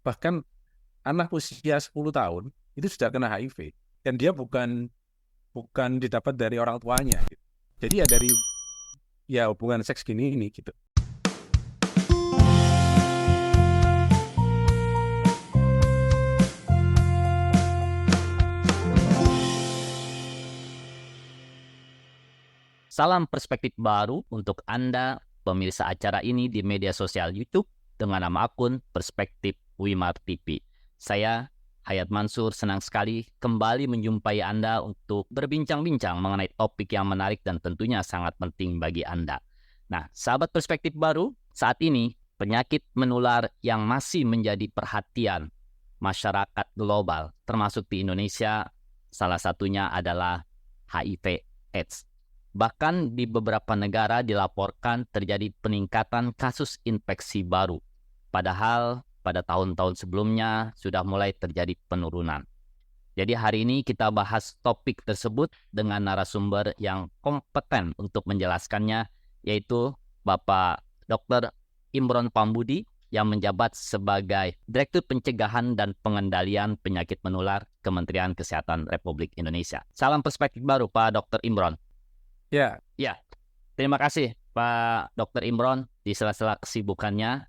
Bahkan anak usia 10 tahun itu sudah kena HIV dan dia bukan didapat dari orang tuanya gitu. Jadi ya dari hubungan seks gini ini gitu. Salam perspektif baru untuk Anda pemirsa acara ini di media sosial YouTube dengan nama akun Perspektif Wimar TV. Saya Hayat Mansur senang sekali kembali menjumpai Anda untuk berbincang-bincang mengenai topik yang menarik dan tentunya sangat penting bagi Anda. Nah, sahabat perspektif baru, saat ini penyakit menular yang masih menjadi perhatian masyarakat global, termasuk di Indonesia, salah satunya adalah HIV/AIDS. Bahkan di beberapa negara dilaporkan terjadi peningkatan kasus infeksi baru. Padahal pada tahun-tahun sebelumnya sudah mulai terjadi penurunan. Jadi hari ini kita bahas topik tersebut dengan narasumber yang kompeten untuk menjelaskannya, yaitu Bapak Dr. Imron Pambudi yang menjabat sebagai Direktur Pencegahan dan Pengendalian Penyakit Menular Kementerian Kesehatan Republik Indonesia. Salam perspektif baru Pak Dr. Imron. Ya, Terima kasih Pak Dr. Imron di sela-sela kesibukannya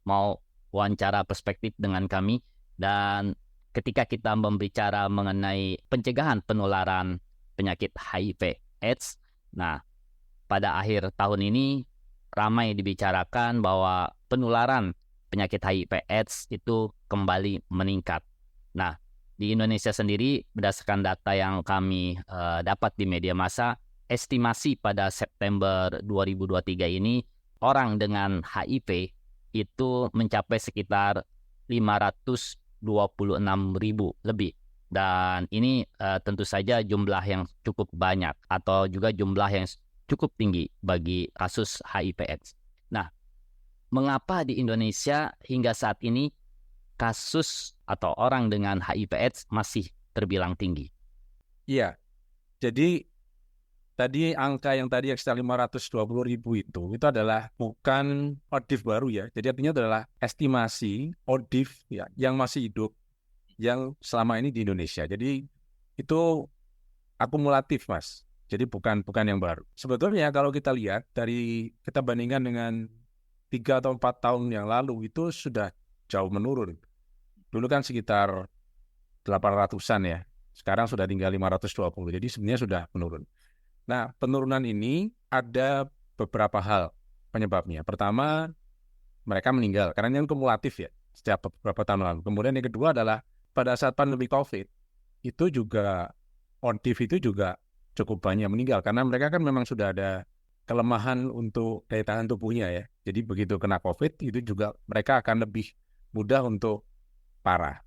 mau wawancara perspektif dengan kami. Dan ketika kita membicara mengenai pencegahan penularan penyakit HIV/AIDS, nah pada akhir tahun ini ramai dibicarakan bahwa penularan penyakit HIV/AIDS itu kembali meningkat. Nah, di Indonesia sendiri berdasarkan data yang kami dapat di media massa, estimasi pada September 2023 ini orang dengan HIV itu mencapai sekitar 526.000 lebih. Dan ini tentu saja jumlah yang cukup banyak atau juga jumlah yang cukup tinggi bagi kasus HIV/AIDS. Nah, mengapa di Indonesia hingga saat ini kasus atau orang dengan HIV/AIDS masih terbilang tinggi? iya. Jadi tadi angka yang tadi sekitar 520.000 itu adalah bukan ODIF baru ya. Jadi artinya adalah estimasi ODIF ya yang masih hidup yang selama ini di Indonesia. Jadi itu akumulatif, Mas. Jadi bukan yang baru. Sebetulnya kalau kita lihat kita bandingkan dengan 3 atau 4 tahun yang lalu itu sudah jauh menurun. Dulu kan sekitar 800-an ya. Sekarang sudah tinggal 520. Jadi sebenarnya sudah menurun. Nah, penurunan ini ada beberapa hal penyebabnya. Pertama, mereka meninggal karena ini kumulatif ya setiap beberapa tahun lalu. Kemudian yang kedua adalah pada saat pandemi COVID itu juga ODIF itu juga cukup banyak meninggal karena mereka kan memang sudah ada kelemahan untuk daya tahan tubuhnya ya. Jadi begitu kena COVID itu juga mereka akan lebih mudah untuk parah.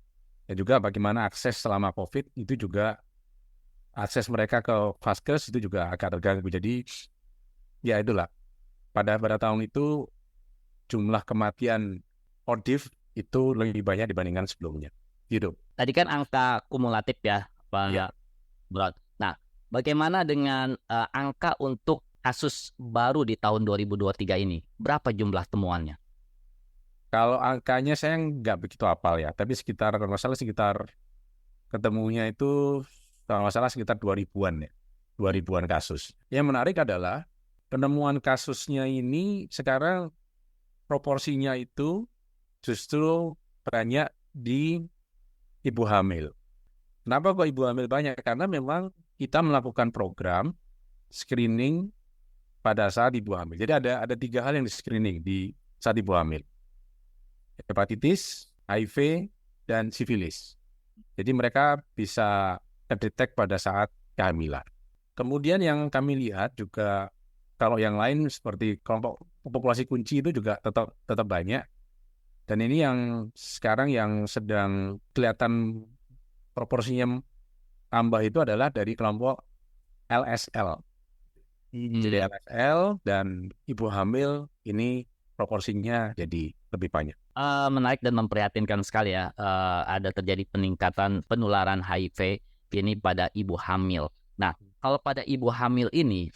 Dan juga bagaimana akses selama COVID itu juga akses mereka ke vaskes itu juga agak terganggu. Jadi ya itulah pada tahun itu jumlah kematian ODIF itu lebih banyak dibandingkan sebelumnya. Gitu. Tadi kan angka kumulatif ya, Pak Ya. Bro. Nah, bagaimana dengan angka untuk kasus baru di tahun 2023 ini? Berapa jumlah temuannya? Kalau angkanya saya nggak begitu hafal ya, tapi sekitar ketemunya itu kalau nggak salah sekitar 2.000-an ya. 2.000-an kasus. Yang menarik adalah penemuan kasusnya ini sekarang proporsinya itu justru banyak di ibu hamil. Kenapa kok ibu hamil banyak? Karena memang kita melakukan program screening pada saat ibu hamil. Jadi ada 3 hal yang di screening di saat ibu hamil. Hepatitis, HIV, dan sifilis. Jadi mereka bisa terdetek pada saat kehamilan. Kemudian yang kami lihat juga kalau yang lain seperti kelompok populasi kunci itu juga tetap banyak. Dan ini yang sekarang yang sedang kelihatan proporsinya tambah itu adalah dari kelompok LSL. Jadi LSL dan ibu hamil ini proporsinya jadi lebih banyak. Menarik dan memprihatinkan sekali ya, ada terjadi peningkatan penularan HIV ini pada ibu hamil. Nah, kalau pada ibu hamil ini,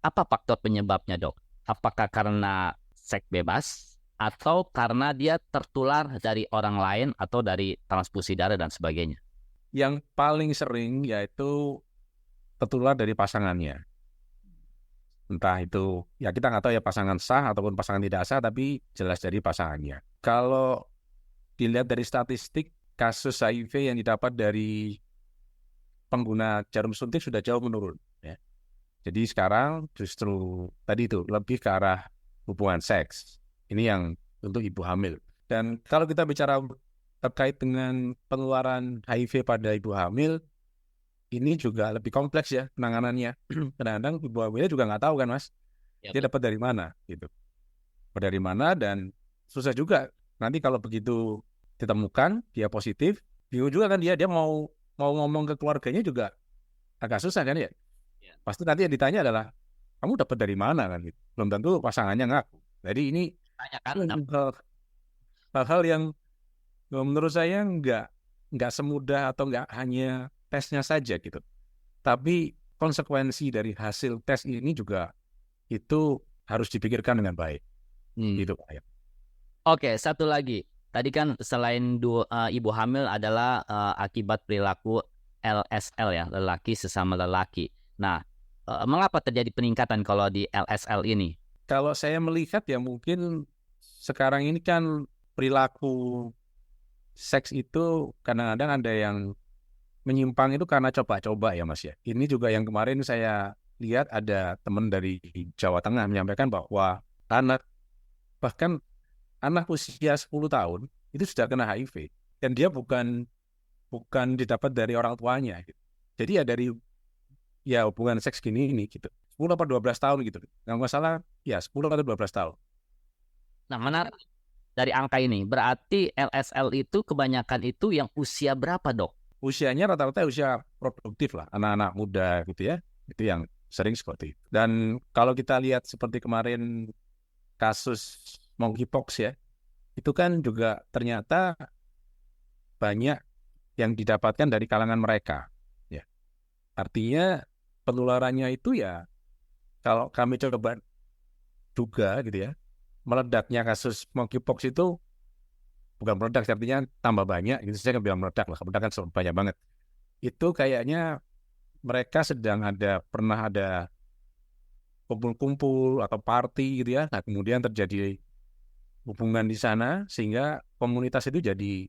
apa faktor penyebabnya, Dok? Apakah karena seks bebas atau karena dia tertular dari orang lain atau dari transfusi darah dan sebagainya? Yang paling sering yaitu tertular dari pasangannya. Entah itu, ya kita nggak tahu ya pasangan sah ataupun pasangan tidak sah, tapi jelas dari pasangannya. Kalau dilihat dari statistik, kasus HIV yang didapat dari pengguna jarum suntik sudah jauh menurun. Ya. Jadi sekarang justru tadi itu lebih ke arah hubungan seks. Ini yang untuk ibu hamil. Dan kalau kita bicara terkait dengan penularan HIV pada ibu hamil, ini juga lebih kompleks ya penanganannya. Kadang-kadang ibu hamilnya juga nggak tahu kan Mas, Ya, dia dapat dari mana gitu. Dapat dari mana dan susah juga. Nanti kalau begitu ditemukan dia positif, bingung juga kan dia mau ngomong ke keluarganya juga agak susah kan ya. Ya. Pasti nanti yang ditanya adalah kamu dapat dari mana kan gitu. Belum tentu pasangannya ngaku. Jadi ini Tanya kan? hal-hal yang menurut saya nggak semudah atau nggak hanya tesnya saja gitu. Tapi konsekuensi dari hasil tes ini juga itu harus dipikirkan dengan baik. Gitu Pak. Oke, satu lagi. Tadi kan selain ibu hamil adalah akibat perilaku LSL ya, lelaki sesama lelaki. Nah, mengapa terjadi peningkatan kalau di LSL ini? Kalau saya melihat ya mungkin sekarang ini kan perilaku seks itu kadang-kadang ada yang menyimpang itu karena coba-coba ya Mas ya. Ini juga yang kemarin saya lihat ada teman dari Jawa Tengah menyampaikan bahwa bahkan anak usia 10 tahun itu sudah kena HIV dan dia bukan didapat dari orang tuanya gitu. Jadi ya dari hubungan seks gini ini gitu. 10 atau 12 tahun gitu. Nggak salah ya 10 atau 12 tahun. Nah, menarik dari angka ini. Berarti LSL itu kebanyakan itu yang usia berapa, Dok? Usianya rata-rata usia produktif lah, anak-anak muda gitu ya. Itu yang sering seperti itu. Dan kalau kita lihat seperti kemarin kasus monkeypox ya, itu kan juga ternyata banyak yang didapatkan dari kalangan mereka. Ya. Artinya penularannya itu ya, kalau kami coba duga gitu ya, meledaknya kasus monkeypox itu bukan meledak, artinya tambah banyak. Gitu saya nggak bilang meledak lah, meledak kan banyak banget. Itu kayaknya mereka pernah ada kumpul-kumpul atau party gitu ya. Nah kemudian terjadi hubungan di sana sehingga komunitas itu jadi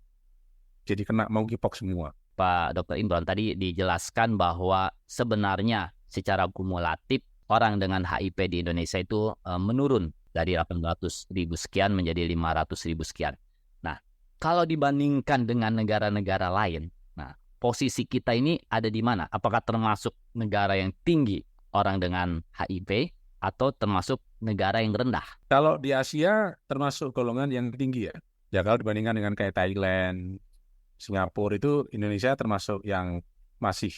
kena monkeypox semua. Pak Dr. Imran tadi dijelaskan bahwa sebenarnya secara kumulatif orang dengan HIV di Indonesia itu menurun dari 800.000 sekian menjadi 500.000 sekian. Nah, kalau dibandingkan dengan negara-negara lain, nah posisi kita ini ada di mana? Apakah termasuk negara yang tinggi orang dengan HIV atau termasuk negara yang rendah? Kalau di Asia termasuk golongan yang tinggi ya. Ya kalau dibandingkan dengan kayak Thailand, Singapura itu Indonesia termasuk yang masih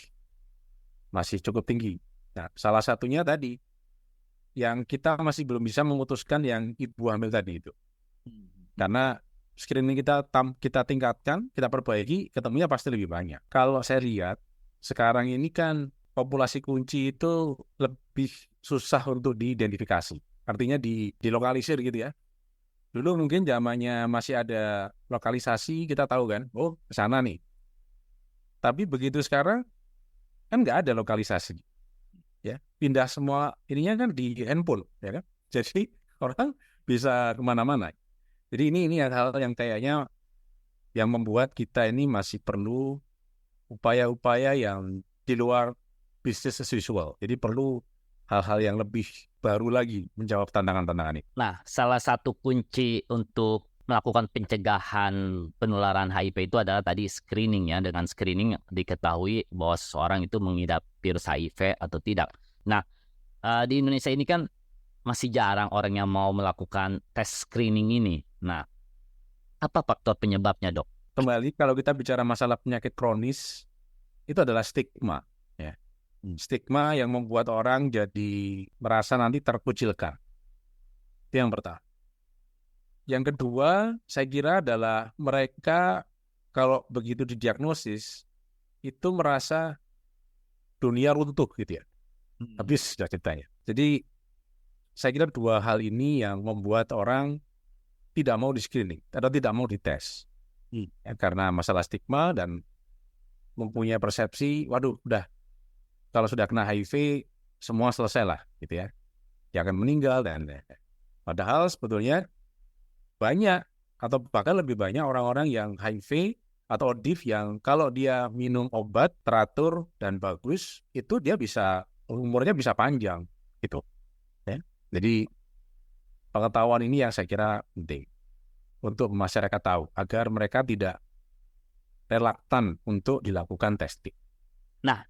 cukup tinggi. Nah, salah satunya tadi yang kita masih belum bisa memutuskan yang ibu hamil tadi itu. Karena screening kita tingkatkan, kita perbaiki, ketemunya pasti lebih banyak. Kalau saya lihat sekarang ini kan populasi kunci itu lebih susah untuk diidentifikasi. Artinya dilokalisir gitu ya. Dulu mungkin zamannya masih ada lokalisasi, kita tahu kan, oh ke sana nih. Tapi begitu sekarang kan nggak ada lokalisasi, ya pindah semua ininya kan di handphone, ya kan. Jadi orang bisa kemana-mana. Jadi ini hal-hal yang kayaknya yang membuat kita ini masih perlu upaya-upaya yang di luar business as usual. Jadi perlu hal-hal yang lebih baru lagi menjawab tantangan-tantangan ini. Nah, salah satu kunci untuk melakukan pencegahan penularan HIV itu adalah tadi screening ya. Dengan screening diketahui bahwa seseorang itu mengidap virus HIV atau tidak. Nah, di Indonesia ini kan masih jarang orang yang mau melakukan tes screening ini. Nah, apa faktor penyebabnya, Dok? Kembali kalau kita bicara masalah penyakit kronis, itu adalah stigma. Ya. Stigma yang membuat orang jadi merasa nanti terkucilkan. Itu yang pertama. Yang kedua, saya kira adalah mereka kalau begitu didiagnosis, itu merasa dunia runtuh gitu ya. Habis sudah ceritanya. Jadi saya kira dua hal ini yang membuat orang tidak mau di-screening atau tidak mau dites. Ya, karena masalah stigma dan mempunyai persepsi, waduh, udah kalau sudah kena HIV semua selesai lah, gitu ya. Dia akan meninggal dan padahal sebetulnya banyak atau bahkan lebih banyak orang-orang yang HIV atau ODIF yang kalau dia minum obat teratur dan bagus, itu dia bisa umurnya bisa panjang, gitu. Ya. Jadi pengetahuan ini yang saya kira penting untuk masyarakat tahu agar mereka tidak relaktan untuk dilakukan testing. Nah,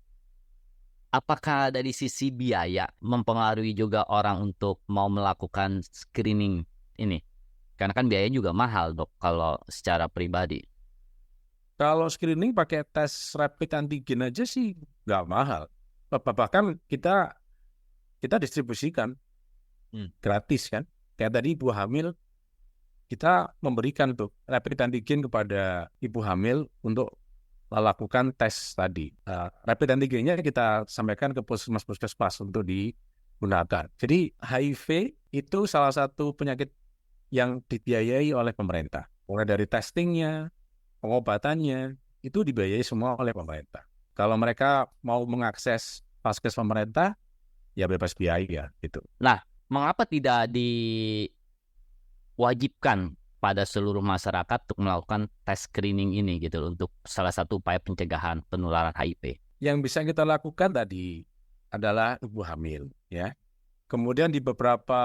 apakah dari sisi biaya mempengaruhi juga orang untuk mau melakukan screening ini? Karena kan biayanya juga mahal, Dok, kalau secara pribadi. Kalau screening pakai tes rapid antigen aja sih nggak mahal. Bahkan kita distribusikan gratis kan. Kayak tadi ibu hamil, kita memberikan tuh rapid antigen kepada ibu hamil untuk melakukan tes tadi. Rapid antigennya kita sampaikan ke puskesmas untuk digunakan. Jadi HIV itu salah satu penyakit yang dibiayai oleh pemerintah. Mulai dari testingnya, pengobatannya, itu dibiayai semua oleh pemerintah. Kalau mereka mau mengakses vaskes pemerintah, ya bebas biaya gitu. Nah, mengapa tidak diwajibkan pada seluruh masyarakat untuk melakukan tes screening ini gitu untuk salah satu upaya pencegahan penularan HIV? Yang bisa kita lakukan tadi adalah ibu hamil, ya. Kemudian di beberapa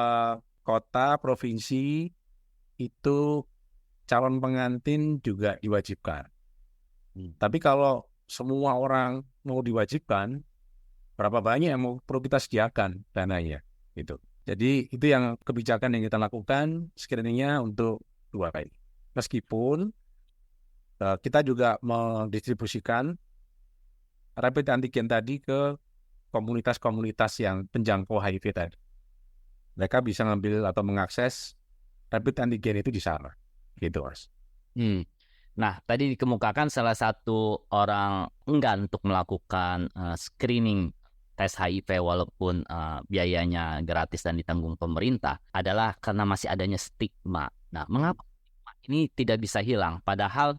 kota, provinsi itu calon pengantin juga diwajibkan. Tapi kalau semua orang mau diwajibkan, berapa banyak yang mau perlu kita sediakan dananya, gitu. Jadi itu yang kebijakan yang kita lakukan screeningnya untuk 2 kali. Meskipun kita juga mendistribusikan rapid antigen tadi ke komunitas-komunitas yang penjangkau HIV tadi. Mereka bisa ngambil atau mengakses rapid antigen itu di sana, gitu Mas. Nah, tadi dikemukakan salah satu orang enggan untuk melakukan screening tes HIV walaupun biayanya gratis dan ditanggung pemerintah adalah karena masih adanya stigma. Nah, mengapa stigma ini tidak bisa hilang? Padahal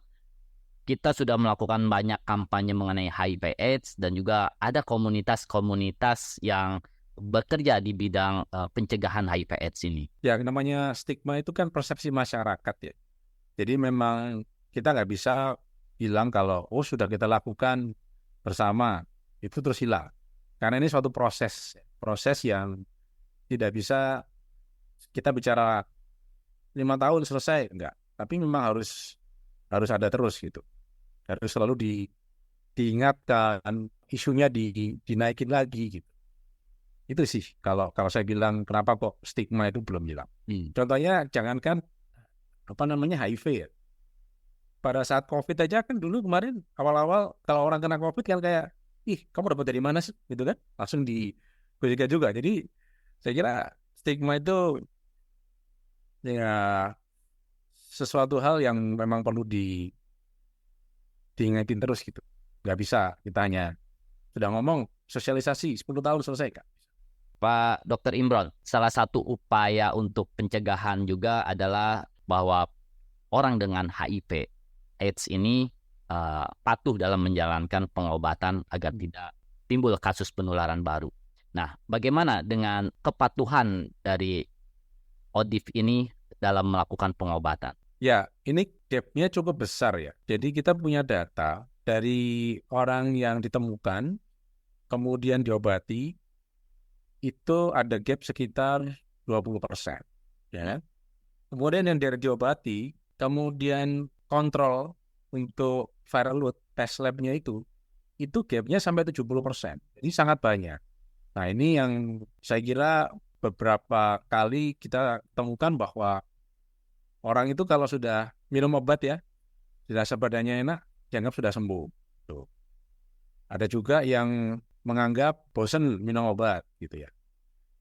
kita sudah melakukan banyak kampanye mengenai HIV/AIDS dan juga ada komunitas-komunitas yang bekerja di bidang pencegahan HIV/AIDS ini. Ya, namanya stigma itu kan persepsi masyarakat ya. Jadi memang kita nggak bisa bilang kalau sudah kita lakukan bersama itu terus hilang. Karena ini suatu proses yang tidak bisa kita bicara 5 tahun selesai, enggak. Tapi memang harus ada terus gitu. Harus selalu diingatkan, isunya dinaikin lagi gitu. Itu sih kalau saya bilang kenapa kok stigma itu belum hilang. Contohnya jangankan HIV ya. Pada saat COVID aja kan dulu kemarin awal-awal kalau orang kena COVID kan kayak, kamu dapat dari mana sih? Gitu kan? Langsung digojek juga. Jadi saya kira stigma itu ya sesuatu hal yang memang perlu diingetin terus gitu. Nggak bisa kita hanya sudah ngomong sosialisasi 10 tahun selesai Kak. Pak Dr. Imron, salah satu upaya untuk pencegahan juga adalah bahwa orang dengan HIV AIDS ini patuh dalam menjalankan pengobatan agar tidak timbul kasus penularan baru. Nah, bagaimana dengan kepatuhan dari ODIF ini dalam melakukan pengobatan? Ya, ini gap-nya cukup besar ya. Jadi kita punya data dari orang yang ditemukan, kemudian diobati, itu ada gap sekitar 20%. Ya. Kemudian yang dari diobati, kemudian kontrol untuk viral load tes lab-nya itu gap-nya sampai 70%. Jadi sangat banyak. Nah ini yang saya kira beberapa kali kita temukan bahwa orang itu kalau sudah minum obat ya, dirasa badannya enak, dianggap sudah sembuh. Tuh. Ada juga yang menganggap bosan minum obat gitu ya.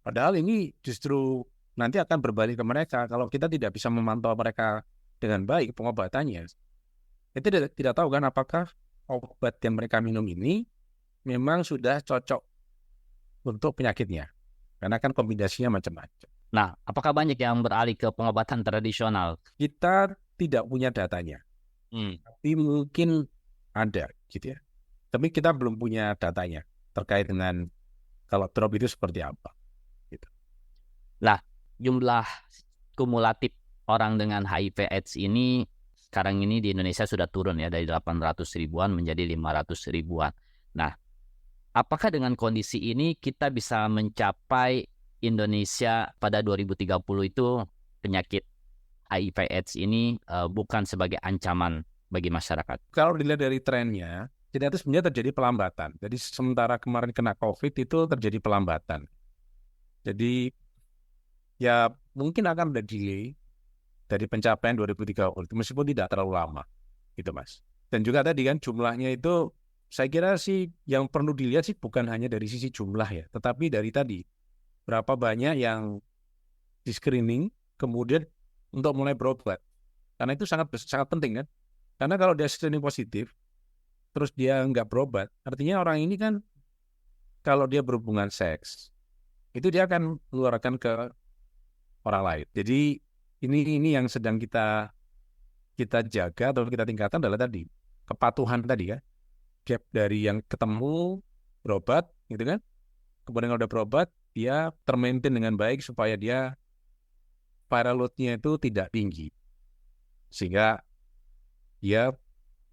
Padahal ini justru nanti akan berbalik ke mereka kalau kita tidak bisa memantau mereka dengan baik pengobatannya. Kita tidak tahu kan apakah obat yang mereka minum ini memang sudah cocok untuk penyakitnya. Karena kan kombinasinya macam-macam. Nah, apakah banyak yang beralih ke pengobatan tradisional? Kita tidak punya datanya, tapi mungkin ada gitu ya. Tapi kita belum punya datanya terkait dengan kalau drop itu seperti apa. Gitu. Nah, jumlah kumulatif orang dengan HIV AIDS ini sekarang ini di Indonesia sudah turun ya dari 800 ribuan menjadi 500 ribuan. Nah, apakah dengan kondisi ini kita bisa mencapai Indonesia pada 2030 itu penyakit HIV AIDS ini bukan sebagai ancaman bagi masyarakat? Kalau dilihat dari trennya, kita itu sebenarnya terjadi pelambatan. Jadi sementara kemarin kena COVID itu terjadi pelambatan. Jadi ya mungkin akan ada delay dari pencapaian 2030 meskipun tidak terlalu lama gitu Mas. Dan juga tadi kan jumlahnya itu saya kira sih yang perlu dilihat sih bukan hanya dari sisi jumlah ya, tetapi dari tadi berapa banyak yang di screening kemudian untuk mulai berobat. Karena itu sangat sangat penting kan. Karena kalau dia screening positif terus dia nggak berobat, artinya orang ini kan kalau dia berhubungan seks itu dia akan mengeluarkan ke orang lain. Jadi ini yang sedang kita jaga atau kita tingkatkan adalah tadi kepatuhan tadi ya, gap dari yang ketemu berobat gitu kan, kemudian kalau udah berobat dia termaintain dengan baik supaya dia viral load-nya itu tidak tinggi sehingga dia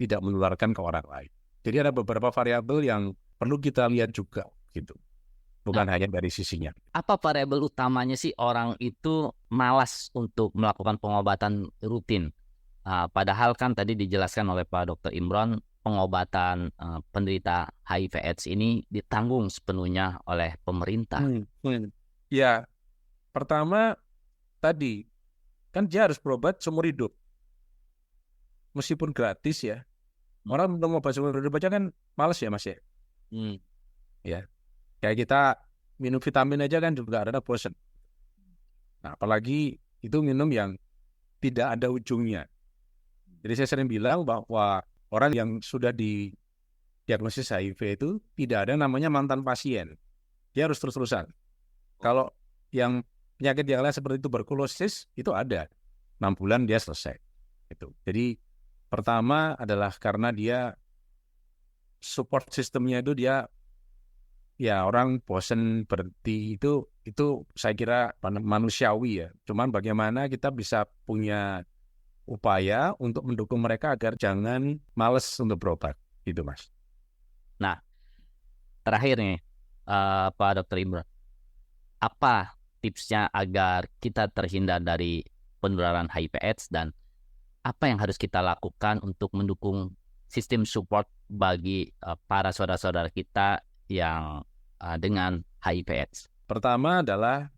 tidak menularkan ke orang lain. Jadi ada beberapa variabel yang perlu kita lihat juga gitu, bukan hanya dari sisinya. Apa variabel utamanya sih orang itu malas untuk melakukan pengobatan rutin? Padahal kan tadi dijelaskan oleh Pak Dr. Imron, pengobatan penderita HIV/AIDS ini ditanggung sepenuhnya oleh pemerintah. Ya, pertama tadi kan dia harus berobat seumur hidup, meskipun gratis ya. Orang mau obat seumur hidup aja kan males ya Mas ya. Ya, kayak kita minum vitamin aja kan juga ada bosan. Nah, apalagi itu minum yang tidak ada ujungnya. Jadi saya sering bilang bahwa orang yang sudah didiagnosis HIV itu tidak ada namanya mantan pasien. Dia harus terus-terusan. Kalau yang penyakit yang lain seperti tuberkulosis itu ada 6 bulan dia selesai. Itu. Jadi pertama adalah karena dia support sistemnya itu dia ya orang bosan berhenti itu saya kira manusiawi ya. Cuman bagaimana kita bisa punya upaya untuk mendukung mereka agar jangan males untuk berobat, gitu Mas. Nah, terakhir nih, Pak Dr. Imron, apa tipsnya agar kita terhindar dari penularan HIV/AIDS dan apa yang harus kita lakukan untuk mendukung sistem support bagi para saudara-saudara kita yang dengan HIV/AIDS? Pertama adalah,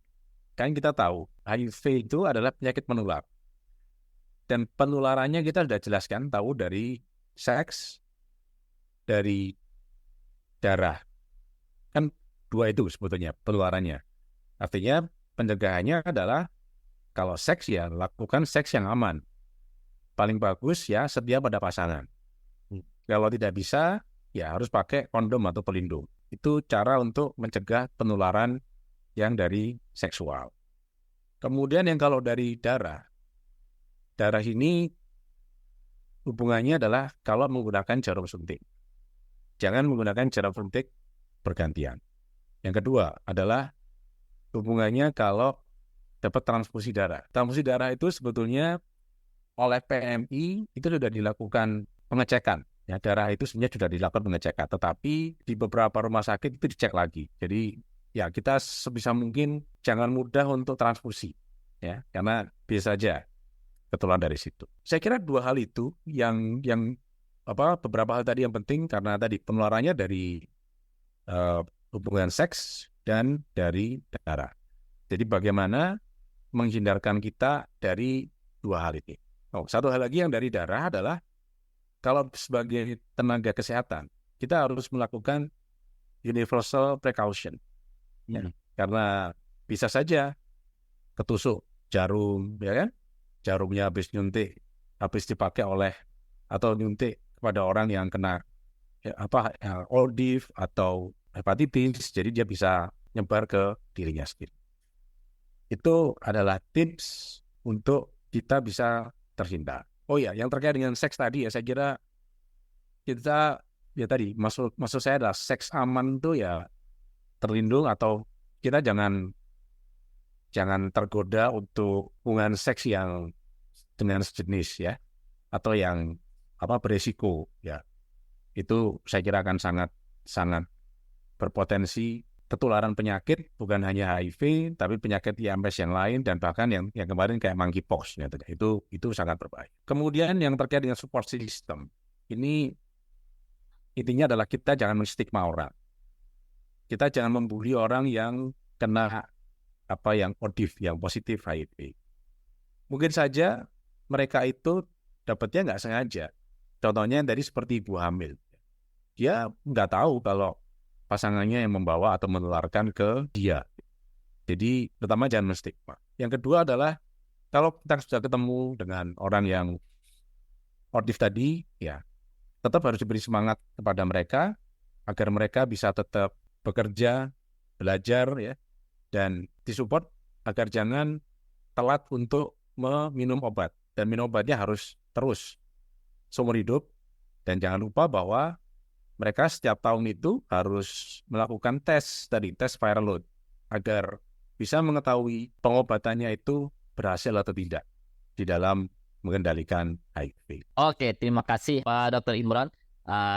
kan kita tahu HIV itu adalah penyakit menular. Dan penularannya kita sudah jelaskan, tahu dari seks, dari darah. Kan dua itu sebetulnya penularannya. Artinya pencegahannya adalah kalau seks ya lakukan seks yang aman. Paling bagus ya setia pada pasangan. Kalau tidak bisa ya harus pakai kondom atau pelindung. Itu cara untuk mencegah penularan yang dari seksual. Kemudian yang kalau dari darah ini hubungannya adalah kalau menggunakan jarum suntik. Jangan menggunakan jarum suntik bergantian. Yang kedua adalah hubungannya kalau dapat transfusi darah. Transfusi darah itu sebetulnya oleh PMI itu sudah dilakukan pengecekan. Ya, darah itu sebenarnya sudah dilakukan pengecekan, tetapi di beberapa rumah sakit itu dicek lagi. Jadi ya kita sebisa mungkin jangan mudah untuk transfusi, ya, karena bisa saja ketularan dari situ. Saya kira dua hal itu yang beberapa hal tadi yang penting karena tadi penularannya dari hubungan seks dan dari darah. Jadi bagaimana menghindarkan kita dari dua hal ini. Satu hal lagi yang dari darah adalah kalau sebagai tenaga kesehatan kita harus melakukan universal precaution, ya, karena bisa saja ketusuk jarum, ya kan? Jarumnya habis nyuntik, habis dipakai oleh atau nyuntik kepada orang yang kena ODIF atau hepatitis, jadi dia bisa nyebar ke dirinya sendiri. Itu adalah tips untuk kita bisa terhindar. Oh ya, yang terkait dengan seks tadi ya, saya kira kita ya tadi maksud saya adalah seks aman itu ya terlindung, atau kita jangan tergoda untuk hubungan seks yang dengan sejenis ya, atau yang beresiko ya. Itu saya kira akan sangat berpotensi ketularan penyakit, bukan hanya HIV tapi penyakit IMS yang lain, dan bahkan yang kemarin kayak monkeypox ya, itu sangat berbahaya. Kemudian yang terkait dengan support system, ini intinya adalah kita jangan menstigma orang. Kita jangan membuli orang yang kena yang ODIF, yang positif HIV. Mungkin saja mereka itu dapatnya nggak sengaja. Contohnya yang tadi seperti ibu hamil. Dia nggak tahu kalau pasangannya yang membawa atau menularkan ke dia. Jadi pertama jangan menstigma. Yang kedua adalah kalau kita sudah ketemu dengan orang yang ODIF tadi, ya tetap harus diberi semangat kepada mereka agar mereka bisa tetap bekerja, belajar ya, dan disupport agar jangan telat untuk meminum obat. Dan minum obatnya harus terus seumur hidup. Dan jangan lupa bahwa mereka setiap tahun itu harus melakukan tes viral load agar bisa mengetahui pengobatannya itu berhasil atau tidak di dalam mengendalikan HIV. Oke, terima kasih Pak Dr. Imran.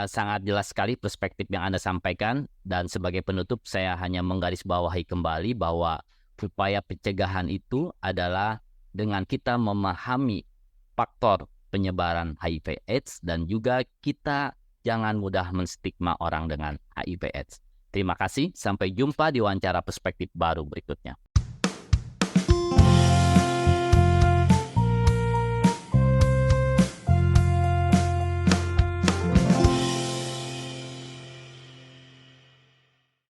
Sangat jelas sekali perspektif yang Anda sampaikan, dan sebagai penutup saya hanya menggarisbawahi kembali bahwa upaya pencegahan itu adalah dengan kita memahami faktor penyebaran HIV/AIDS, dan juga kita jangan mudah menstigma orang dengan HIV/AIDS. Terima kasih, sampai jumpa di wawancara perspektif baru berikutnya.